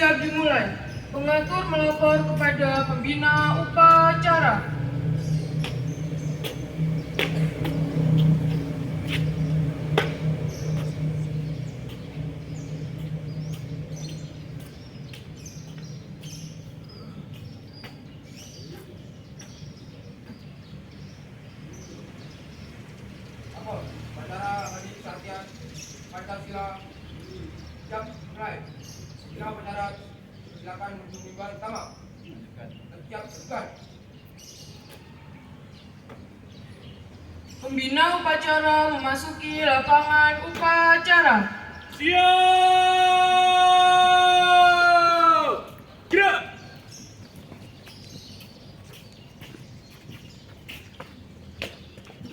siap dimulai. Pengatur melapor kepada pembina upacara. Upacara Adi Satya Pancasila siap mulai. Bila upacara silakan menimba pertama. Siap tegukan. Pembina upacara memasuki lapangan upacara. Siap! Gerak!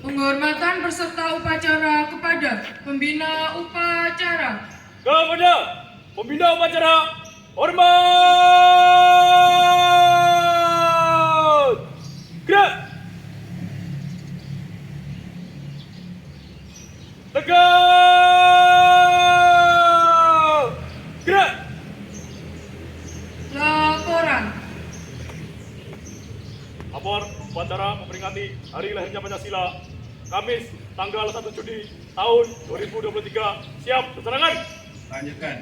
Penghormatan peserta upacara kepada pembina upacara. Kepada pembina upacara, hormat! Gerak! Tegak! Gerak! Laporan. Lapor upacara memperingati Hari Lahirnya Pancasila, Kamis, tanggal 1 Juni tahun 2023. Siap, keterangan. Lanjutkan.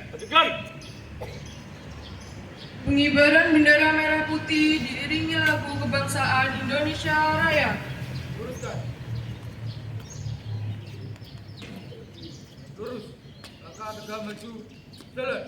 Pengibaran bendera merah putih diiringi lagu kebangsaan Indonesia Raya. Luruskan. Lurus. Langkah tegak maju. Jalan.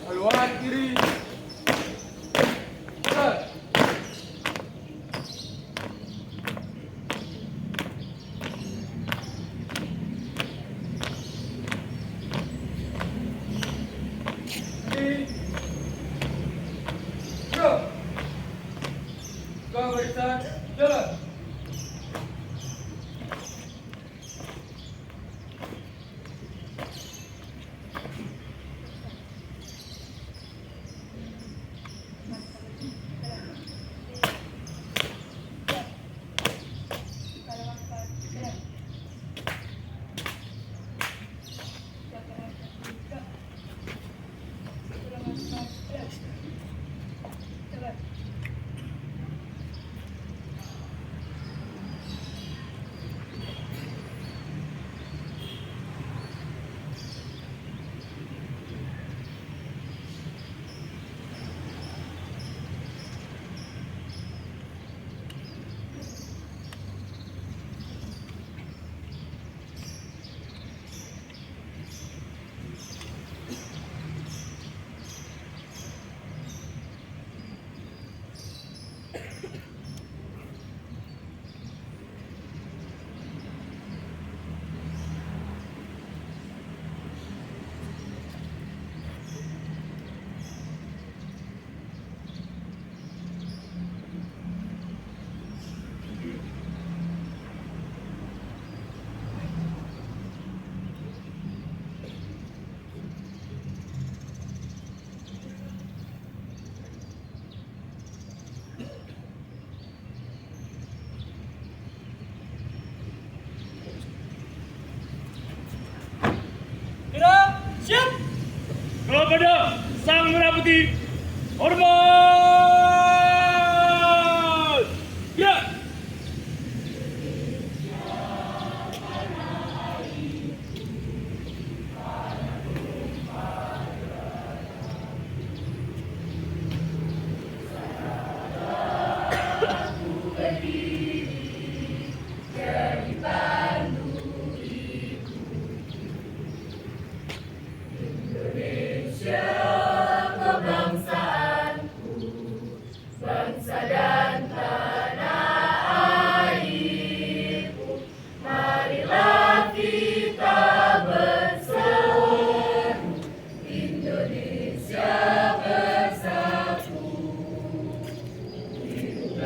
Haluan kiri. Jalan. Kiri. Go. Go barisan. Jalan. Gerak! Siap! Kepada Sang Merah Putih, hormat! Gerak! Indonesia bersatu, hidup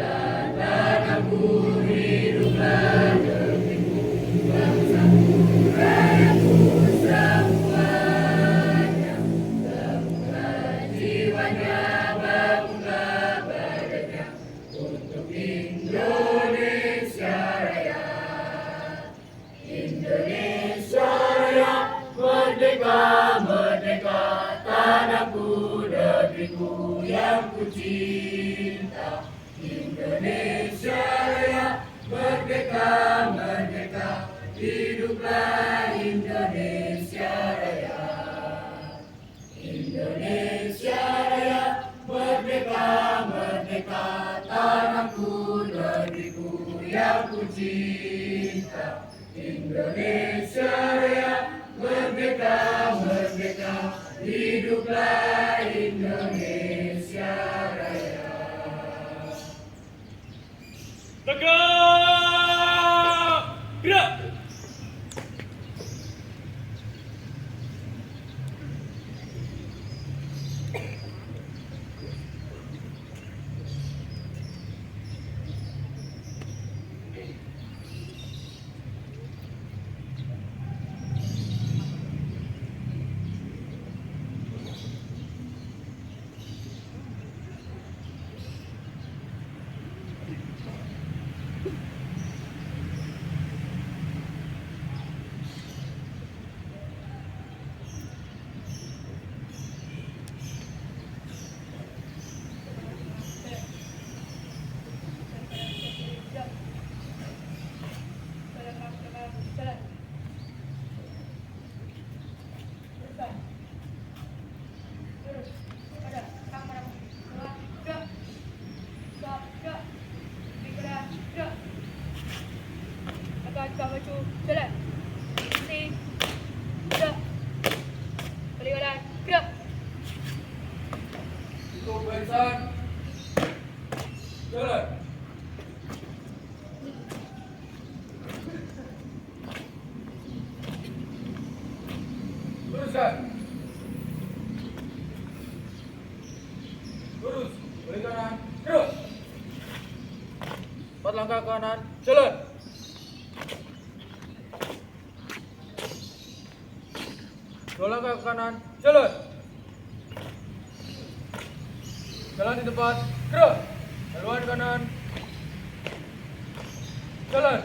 Tegak! Gerak! Untuk barisan. Jalan. Teruskan. Lurus. Balik kanan. Gerak. 4 langkah kanan. Jalan. Dua langkah ke kanan. Jalan. Jalan di depan. Gerak. Haluan kanan. Jalan.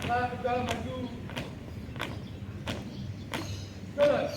Langkah tegal maju. Jalan.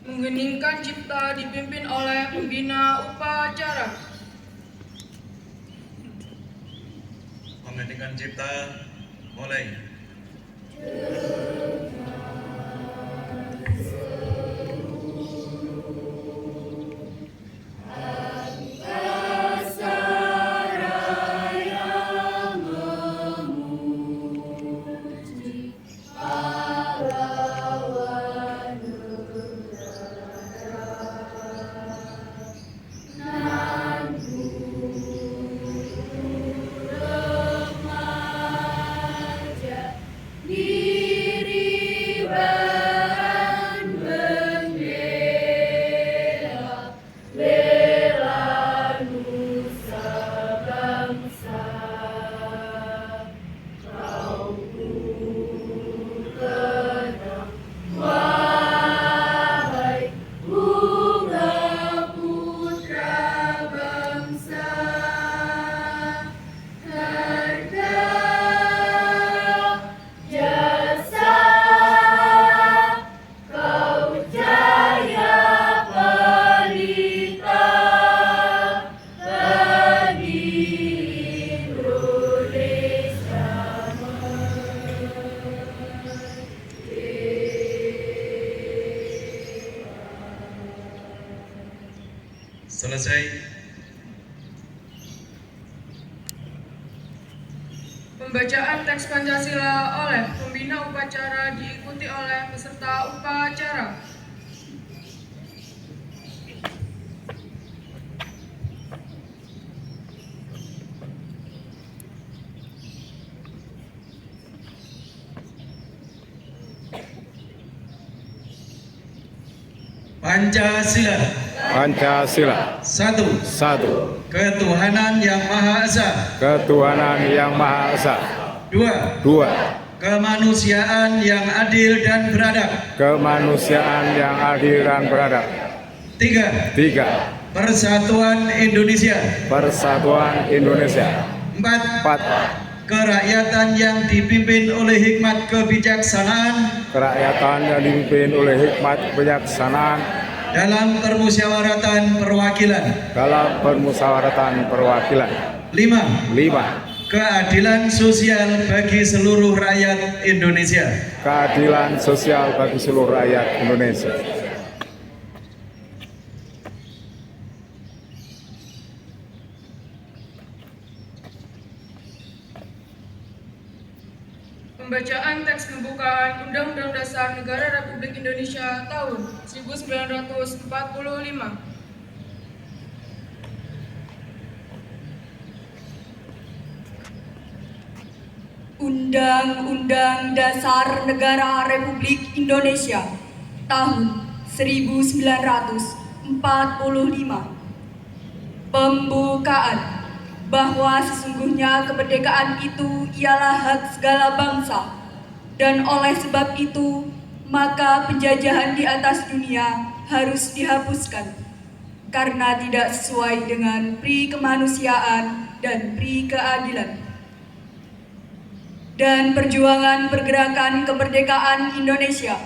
Menggeningkan cipta dipimpin oleh pembina upacara. Mengheningkan cipta, mulai. Selesai. Pembacaan teks Pancasila oleh pembina upacara diikuti oleh peserta upacara. Pancasila. Pancasila. Satu. Satu. Ketuhanan Yang Maha Esa. Ketuhanan Yang Maha Esa. Dua. Dua. Kemanusiaan yang adil dan beradab. Kemanusiaan yang adil dan beradab. Tiga. Tiga. Persatuan Indonesia. Persatuan Indonesia. Empat. Empat. Kerakyatan yang dipimpin oleh hikmat kebijaksanaan Kerakyatan yang dipimpin oleh hikmat kebijaksanaan dalam permusyawaratan perwakilan. dalam permusyawaratan perwakilan. Lima. Lima. Keadilan sosial bagi seluruh rakyat Indonesia. Keadilan sosial bagi seluruh rakyat Indonesia. Pembacaan teks pembukaan Undang-Undang Dasar Negara Republik Indonesia tahun 1945. Undang-Undang Dasar Negara Republik Indonesia tahun 1945. Pembukaan bahwa sesungguhnya kemerdekaan itu ialah hak segala bangsa, dan oleh sebab itu maka penjajahan di atas dunia harus dihapuskan karena tidak sesuai dengan pri kemanusiaan dan pri keadilan. Dan perjuangan pergerakan kemerdekaan Indonesia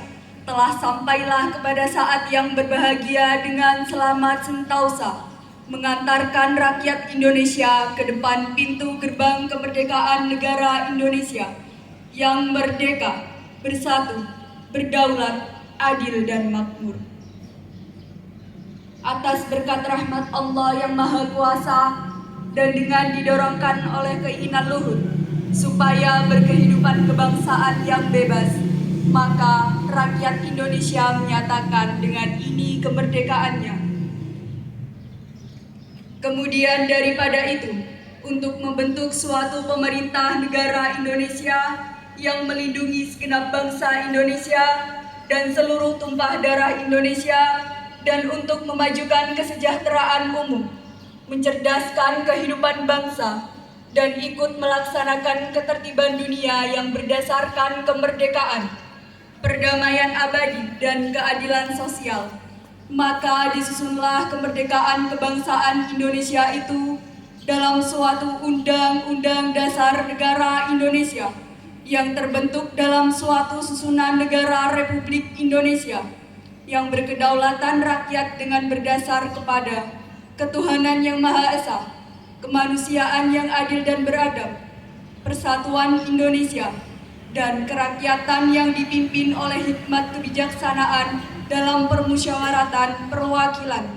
telah sampailah kepada saat yang berbahagia dengan selamat sentausa, mengantarkan rakyat Indonesia ke depan pintu gerbang kemerdekaan negara Indonesia yang merdeka, bersatu, berdaulat, adil dan makmur. Atas berkat rahmat Allah yang Maha Kuasa dan dengan didorongkan oleh keinginan luhur supaya berkehidupan kebangsaan yang bebas, maka rakyat Indonesia menyatakan dengan ini kemerdekaannya. Kemudian daripada itu, untuk membentuk suatu pemerintah negara Indonesia yang melindungi segenap bangsa Indonesia dan seluruh tumpah darah Indonesia, dan untuk memajukan kesejahteraan umum, mencerdaskan kehidupan bangsa, dan ikut melaksanakan ketertiban dunia yang berdasarkan kemerdekaan, perdamaian abadi, dan keadilan sosial. Maka disusunlah kemerdekaan kebangsaan Indonesia itu dalam suatu Undang-Undang Dasar Negara Indonesia yang terbentuk dalam suatu susunan negara Republik Indonesia yang berkedaulatan rakyat dengan berdasar kepada ketuhanan yang Maha Esa, kemanusiaan yang adil dan beradab, persatuan Indonesia, dan kerakyatan yang dipimpin oleh hikmat kebijaksanaan dalam permusyawaratan perwakilan,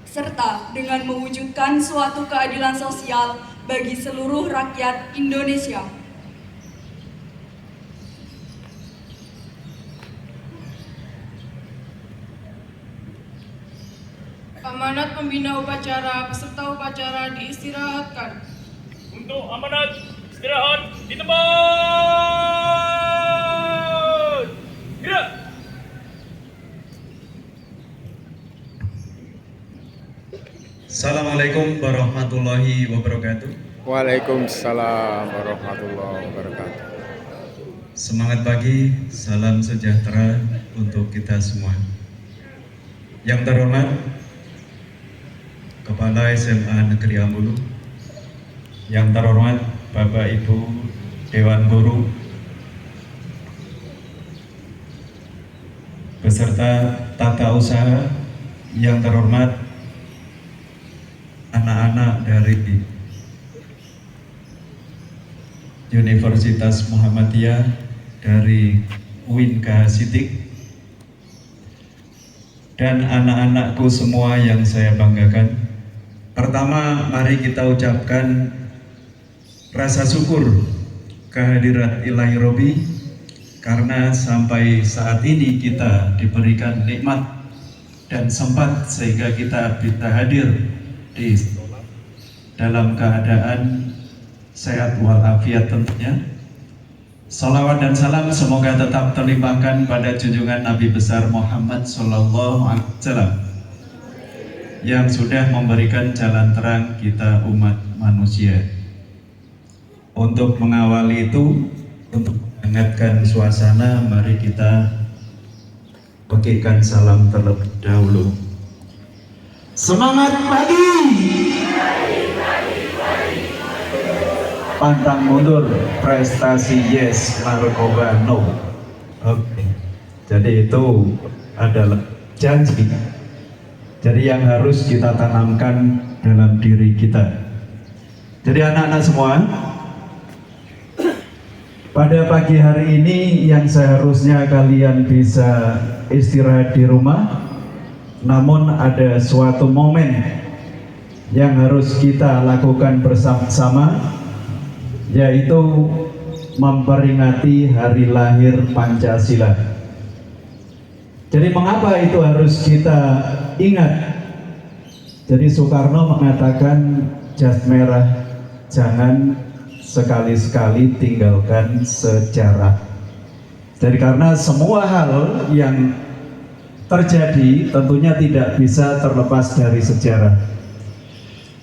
serta dengan mewujudkan suatu keadilan sosial bagi seluruh rakyat Indonesia. Amanat pembina upacara peserta upacara diistirahatkan. Untuk amanat istirahat di tempat. Gerak. Assalamualaikum warahmatullahi wabarakatuh. Waalaikumsalam warahmatullahi wabarakatuh. Semangat pagi, salam sejahtera untuk kita semua. Yang terhormat Kepala SMA Negeri Ambulu, yang terhormat Bapak Ibu Dewan Guru, beserta tata usaha, yang terhormat anak-anak dari Universitas Muhammadiyah dari UIN Sidik, dan anak-anakku semua yang saya banggakan. Pertama, mari kita ucapkan rasa syukur kehadirat Ilahi Robi karena sampai saat ini kita diberikan nikmat dan sempat sehingga kita bisa hadir di dalam keadaan sehat walafiat tentunya. Salawat dan salam semoga tetap terlimpahkan pada junjungan Nabi besar Muhammad Sallallahu Alaihi Wasallam yang sudah memberikan jalan terang kita umat manusia. Untuk mengawali itu, untuk menghangatkan suasana, mari kita bagikan salam terlebih dahulu. Semangat pagi! Pantang mundur, prestasi yes, narkoba no. Oke. Jadi itu adalah janji. Jadi yang harus kita tanamkan dalam diri kita. Jadi anak-anak semua, pada pagi hari ini yang seharusnya kalian bisa istirahat di rumah, namun ada suatu momen yang harus kita lakukan bersama-sama, yaitu memperingati hari lahir Pancasila. Jadi mengapa itu harus kita ingat? Jadi Soekarno mengatakan jas merah jangan sekali-sekali tinggalkan sejarah. Jadi karena semua hal yang terjadi tentunya tidak bisa terlepas dari sejarah.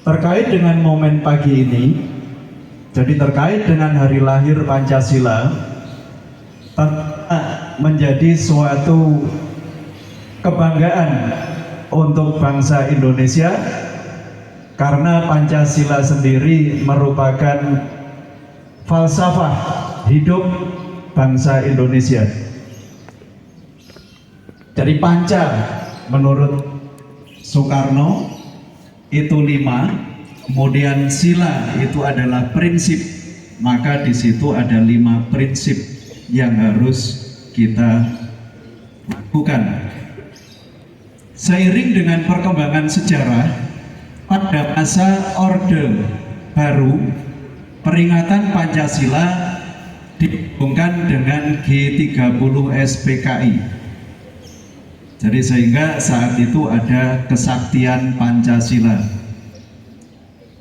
Terkait dengan momen pagi ini, jadi terkait dengan hari lahir Pancasila, menjadi suatu kebanggaan untuk bangsa Indonesia karena Pancasila sendiri merupakan falsafah hidup bangsa Indonesia. Jadi Panca menurut Soekarno itu 5. Kemudian sila itu adalah prinsip, maka di situ ada 5 prinsip yang harus kita lakukan. Seiring dengan perkembangan sejarah, pada masa Orde Baru, peringatan Pancasila dihubungkan dengan G30 SPKI. Jadi sehingga saat itu ada kesaktian Pancasila.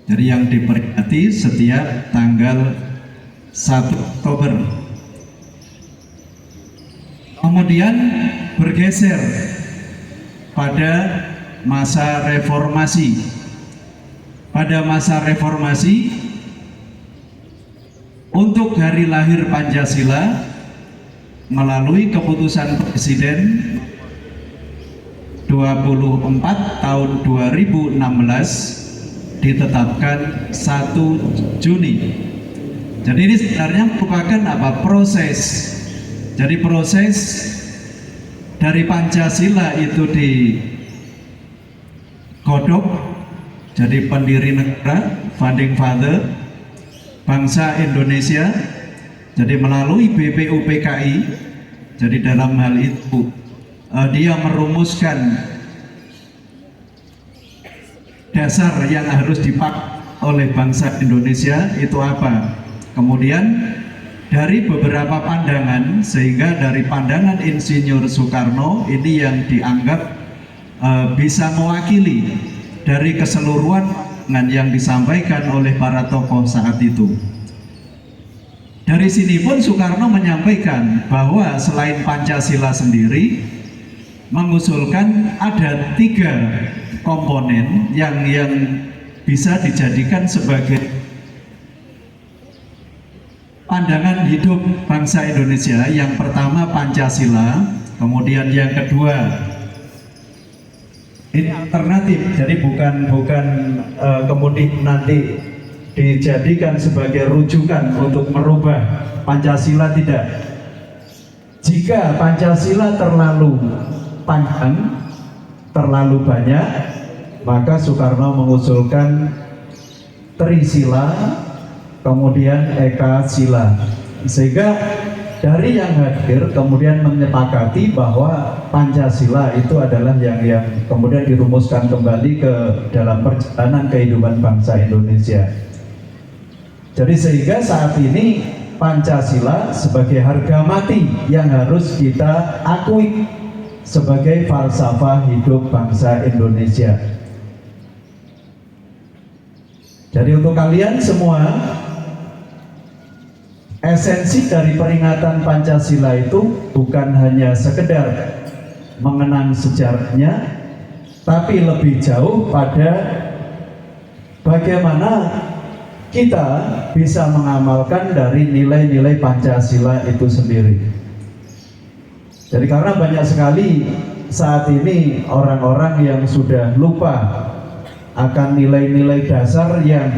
Jadi yang diperingati setiap tanggal 1 Oktober. Kemudian bergeser pada masa reformasi. Pada masa reformasi, untuk hari lahir Pancasila melalui keputusan Presiden 24 tahun 2016 ditetapkan 1 Juni. Jadi ini sebenarnya merupakan apa? Proses. Jadi proses dari Pancasila itu digodok jadi pendiri negara, founding father bangsa Indonesia. Jadi melalui BPUPKI. Jadi dalam hal itu dia merumuskan dasar yang harus dipakai oleh bangsa Indonesia itu apa. Kemudian dari beberapa pandangan, sehingga dari pandangan Insinyur Soekarno ini yang dianggap bisa mewakili dari keseluruhan yang disampaikan oleh para tokoh saat itu. Dari sini pun Soekarno menyampaikan bahwa selain Pancasila sendiri, mengusulkan ada 3 komponen yang bisa dijadikan sebagai pandangan hidup bangsa Indonesia. Yang pertama Pancasila, kemudian yang kedua ini alternatif, jadi bukan kemudian nanti dijadikan sebagai rujukan untuk merubah Pancasila, tidak. Jika Pancasila terlalu panjang, terlalu banyak, maka Soekarno mengusulkan Trisila, kemudian Eka Sila, sehingga dari yang hadir kemudian menyepakati bahwa Pancasila itu adalah yang kemudian dirumuskan kembali ke dalam perjalanan kehidupan bangsa Indonesia. Jadi sehingga saat ini Pancasila sebagai harga mati yang harus kita akui sebagai falsafah hidup bangsa Indonesia. Jadi untuk kalian semua, Esensi dari peringatan Pancasila itu bukan hanya sekedar mengenang sejarahnya, tapi lebih jauh pada bagaimana kita bisa mengamalkan dari nilai-nilai Pancasila itu sendiri. Jadi karena banyak sekali saat ini orang-orang yang sudah lupa akan nilai-nilai dasar yang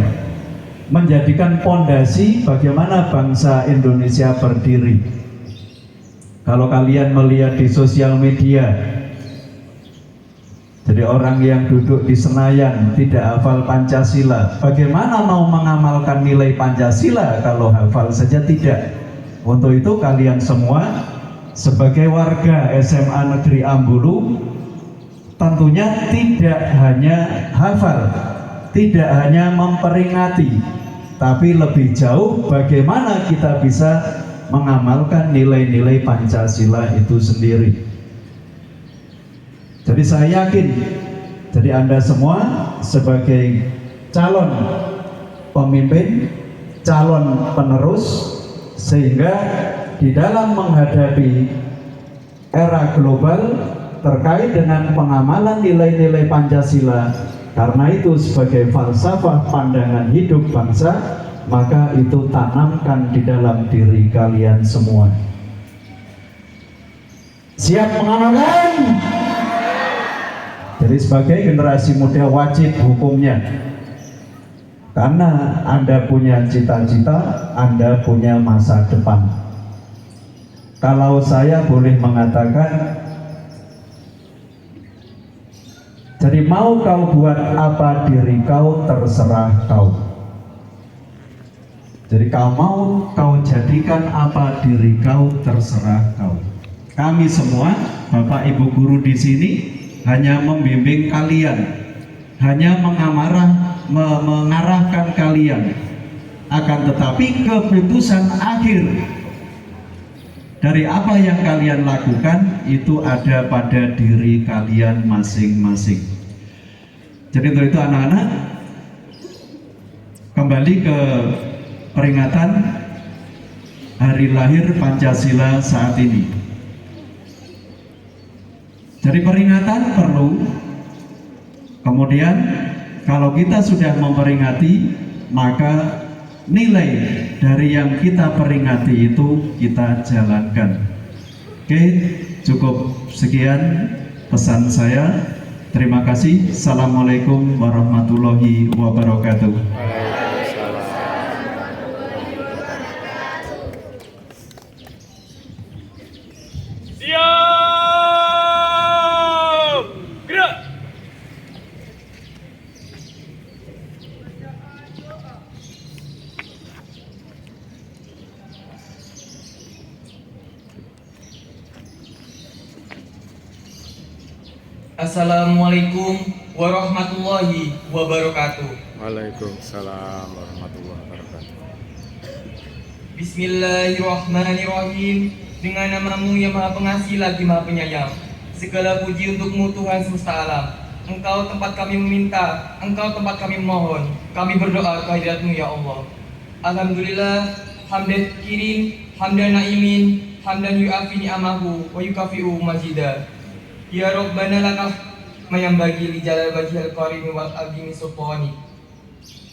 menjadikan pondasi bagaimana bangsa Indonesia berdiri. Kalau kalian melihat di sosial media, jadi orang yang duduk di Senayan tidak hafal Pancasila, bagaimana mau mengamalkan nilai Pancasila kalau hafal saja tidak? Untuk itu kalian semua sebagai warga SMA Negeri Ambulu tentunya tidak hanya hafal, tidak hanya memperingati, tapi lebih jauh bagaimana kita bisa mengamalkan nilai-nilai Pancasila itu sendiri. Jadi saya yakin, jadi Anda semua sebagai calon pemimpin, calon penerus, sehingga di dalam menghadapi era global terkait dengan pengamalan nilai-nilai Pancasila, karena itu sebagai falsafah pandangan hidup bangsa, maka itu tanamkan di dalam diri kalian semua. Siap mengamalkan? Jadi sebagai generasi muda wajib hukumnya, karena Anda punya cita-cita, Anda punya masa depan. Kalau saya boleh mengatakan, jadi mau kau buat apa diri kau, terserah kau. Jadi kau mau kau jadikan apa diri kau, terserah kau. Kami semua, Bapak Ibu guru di sini, hanya membimbing kalian, hanya mengarahkan kalian. Akan tetapi keputusan akhir dari apa yang kalian lakukan itu ada pada diri kalian masing-masing. Jadi untuk itu anak-anak, kembali ke peringatan hari lahir Pancasila saat ini. Jadi peringatan perlu, kemudian kalau kita sudah memperingati, maka nilai dari yang kita peringati itu kita jalankan. Oke, cukup sekian pesan saya. Terima kasih. Assalamualaikum warahmatullahi wabarakatuh. Siap! Gerak! Assalamualaikum warahmatullahi wabarakatuh. Waalaikumsalam warahmatullahi wabarakatuh. Bismillahirrahmanirrahim. Dengan namamu yang maha pengasih lagi maha penyayang, segala puji untukmu Tuhan semesta alam. Engkau tempat kami meminta, Engkau tempat kami memohon, kami berdoa kehadiratmu ya Allah. Alhamdulillah, hamdan kirim, hamdan naimin, hamdan yu'afi ni'amahu wa yukafi'u majidah. Ya Rabbana lakal mayambagi li jalal wajhil karim wal azimi sultani.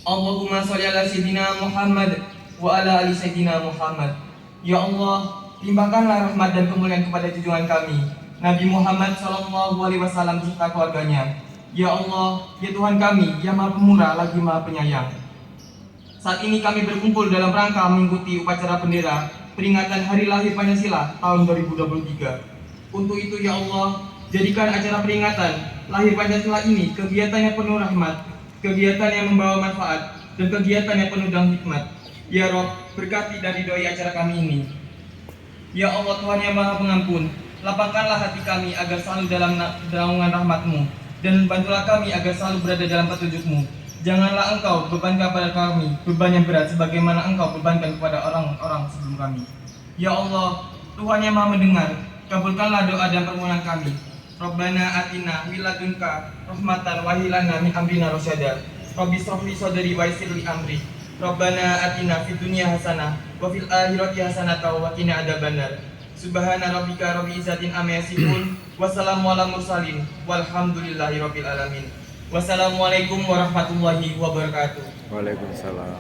Allahumma sholli ala sayyidina Muhammad wa ala ali sayyidina Muhammad. Ya Allah, limpahkanlah rahmat dan kemuliaan kepada junjungan kami Nabi Muhammad sallallahu alaihi wasallam beserta keluarganya. Ya Allah, ya Tuhan kami yang Maha Pemurah lagi Maha Penyayang. Saat ini kami berkumpul dalam rangka mengikuti upacara bendera peringatan Hari Lahir Pancasila tahun 2023. Untuk itu ya Allah, jadikan acara peringatan lahir Pancasila ini kegiatan yang penuh rahmat, kegiatan yang membawa manfaat, dan kegiatan yang penuh dengan hikmat. Ya Rob, berkati dan ridhoi acara kami ini. Ya Allah Tuhan yang Maha Pengampun, lapangkanlah hati kami agar selalu dalam naungan rahmat-Mu, dan bantulah kami agar selalu berada dalam petunjuk-Mu. Janganlah Engkau bebankan kepada kami beban yang berat sebagaimana Engkau bebankan kepada orang-orang sebelum kami. Ya Allah, Tuhan yang Maha Mendengar, kabulkanlah doa dan permohonan kami. Rabbana atina min ladunka rahmatan wa hib lana min amrina rasyada. Rabbi shrah li sadri wa yassir li amri Rabbana atina fid dunya hasanah wa fil akhirati hasanah wa qina adzabannar. Subhana rabbika rabbil izzatin amma yasifun. Wassalamu ala mursalin walhamdulillahi rabbil alamin. Wassalamualaikum warahmatullahi wabarakatuh. Waalaikumsalam.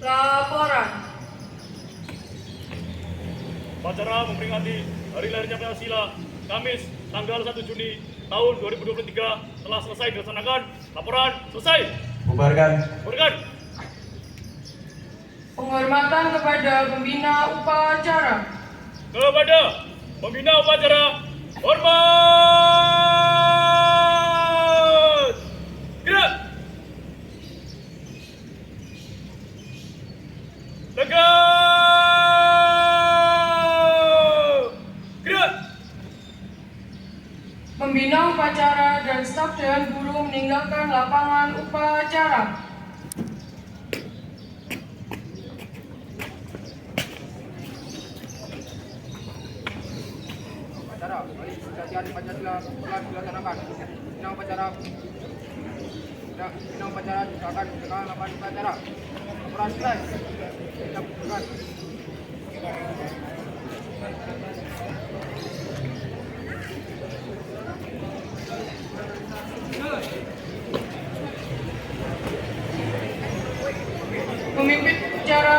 Laporan. Upacara memperingati Hari Lahirnya Pancasila, Kamis, tanggal 1 Juni tahun 2023 telah selesai dilaksanakan. Laporan selesai. Bubarkan. Bubarkan. Penghormatan kepada pembina upacara. Kepada pembina upacara, hormat. Gerak. Tegak. Gerak. Pembina upacara dan staf Dewan Guru meninggalkan lapangan upacara. Upacara, mari kita Hari Pancasila telah dilaksanakan. Bina upacara silakan dengan lapangan upacara. Laporan selesai. Kita bubarkan. Pemimpin upacara